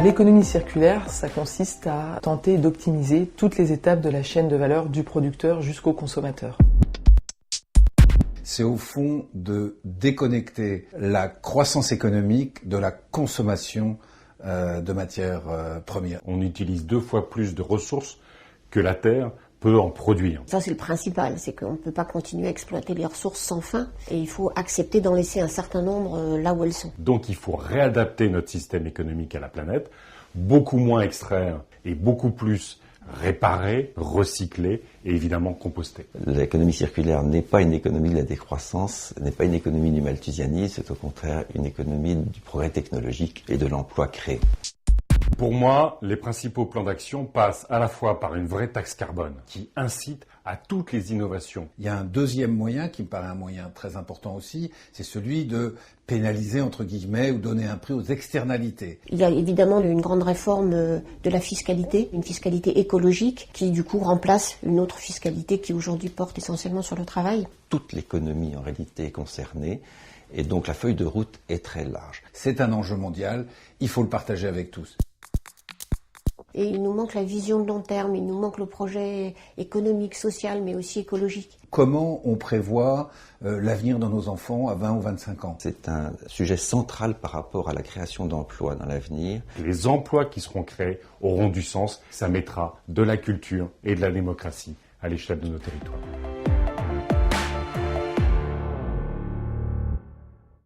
L'économie circulaire, ça consiste à tenter d'optimiser toutes les étapes de la chaîne de valeur du producteur jusqu'au consommateur. C'est au fond de déconnecter la croissance économique de la consommation de matières premières. On utilise 2 fois plus de ressources que la Terre peut en produire. Ça, c'est le principal, c'est qu'on ne peut pas continuer à exploiter les ressources sans fin et il faut accepter d'en laisser un certain nombre là où elles sont. Donc il faut réadapter notre système économique à la planète, beaucoup moins extraire et beaucoup plus réparer, recycler et évidemment composter. L'économie circulaire n'est pas une économie de la décroissance, n'est pas une économie du malthusianisme, c'est au contraire une économie du progrès technologique et de l'emploi créé. Pour moi, les principaux plans d'action passent à la fois par une vraie taxe carbone qui incite à toutes les innovations. Il y a un deuxième moyen qui me paraît un moyen très important aussi, c'est celui de pénaliser entre guillemets ou donner un prix aux externalités. Il y a évidemment une grande réforme de la fiscalité, une fiscalité écologique qui du coup remplace une autre fiscalité qui aujourd'hui porte essentiellement sur le travail. Toute l'économie en réalité est concernée et donc la feuille de route est très large. C'est un enjeu mondial, il faut le partager avec tous. Et il nous manque la vision de long terme, il nous manque le projet économique, social, mais aussi écologique. Comment on prévoit l'avenir de nos enfants à 20 ou 25 ans? C'est un sujet central par rapport à la création d'emplois dans l'avenir. Les emplois qui seront créés auront du sens, ça mettra de la culture et de la démocratie à l'échelle de nos territoires.